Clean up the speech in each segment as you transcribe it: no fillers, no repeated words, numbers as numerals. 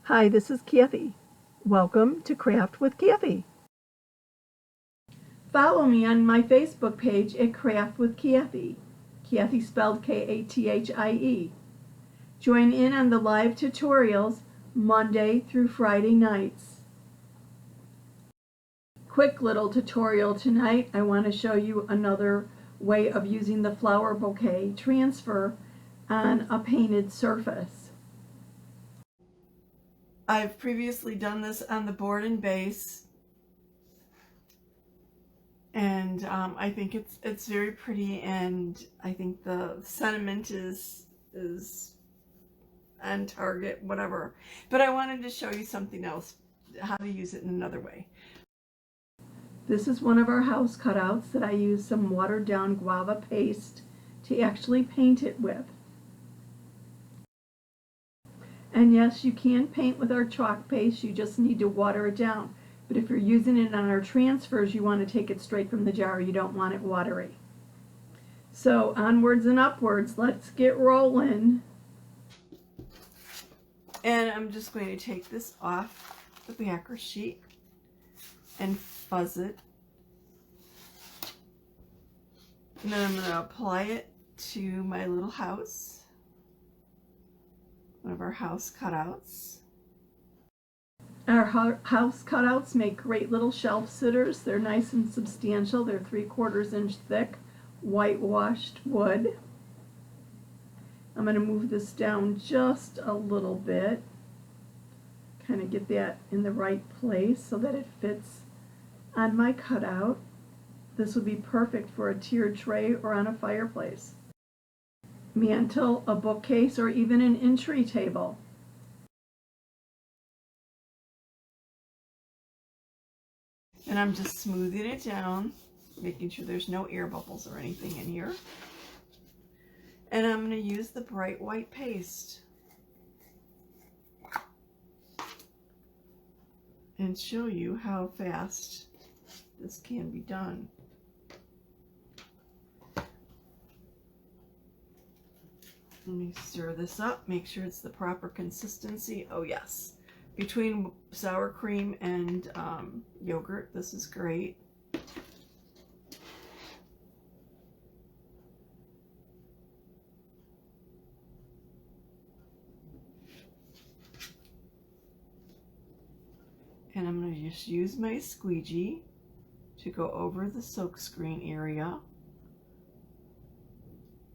Hi, this is Kathie. Welcome to Craft with Kathie. Follow me on my Facebook page at Craft with Kathie. Kathie spelled Kathie. Join in on the live tutorials Monday through Friday nights. Quick little tutorial tonight. I want to show you another way of using the Flower Bouquet transfer on a painted surface. I've previously done this on the board and base, and I think it's very pretty, and I think the sentiment is on target, whatever. But I wanted to show you something else, how to use it in another way. This is one of our house cutouts that I used some watered down guava paste to actually paint it with. And yes, you can paint with our chalk paste, you just need to water it down. But if you're using it on our transfers, you want to take it straight from the jar. You don't want it watery. So onwards and upwards, let's get rolling. And I'm just going to take this off the backer sheet and fuzz it. And then I'm going to apply it to my little house. One of our house cutouts. Our house cutouts make great little shelf sitters. They're nice and substantial. They're 3/4 inch thick, whitewashed wood. I'm going to move this down just a little bit. Kind of get that in the right place so that it fits on my cutout. This would be perfect for a tiered tray or on a fireplace, mantle, a bookcase, or even an entry table. And I'm just smoothing it down, making sure there's no air bubbles or anything in here. And I'm going to use the bright white paste and show you how fast this can be done. Let me stir this up, make sure it's the proper consistency. Oh yes, between sour cream and yogurt, this is great. And I'm going to just use my squeegee to go over the silk screen area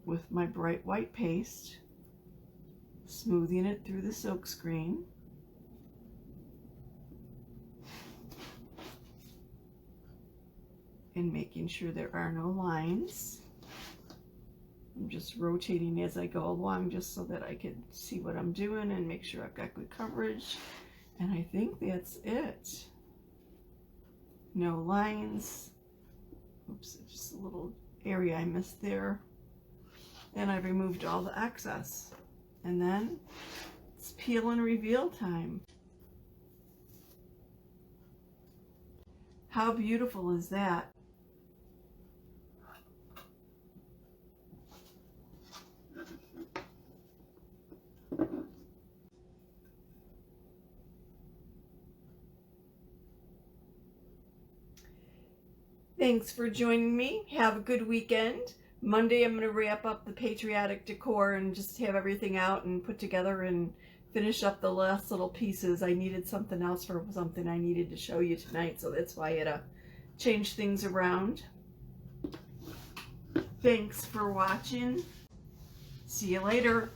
with my bright white paste, smoothing it through the silk screen. And making sure there are no lines. I'm just rotating as I go along just so that I can see what I'm doing and make sure I've got good coverage. And I think that's it. No lines. Oops, just a little area I missed there. And I've removed all the excess. And then it's peel and reveal time. How beautiful is that? Thanks for joining me. Have a good weekend. Monday I'm going to wrap up the patriotic decor and just have everything out and put together and finish up the last little pieces. I needed something else for something I needed to show you tonight, so that's why I had to change things around. Thanks for watching. See you later.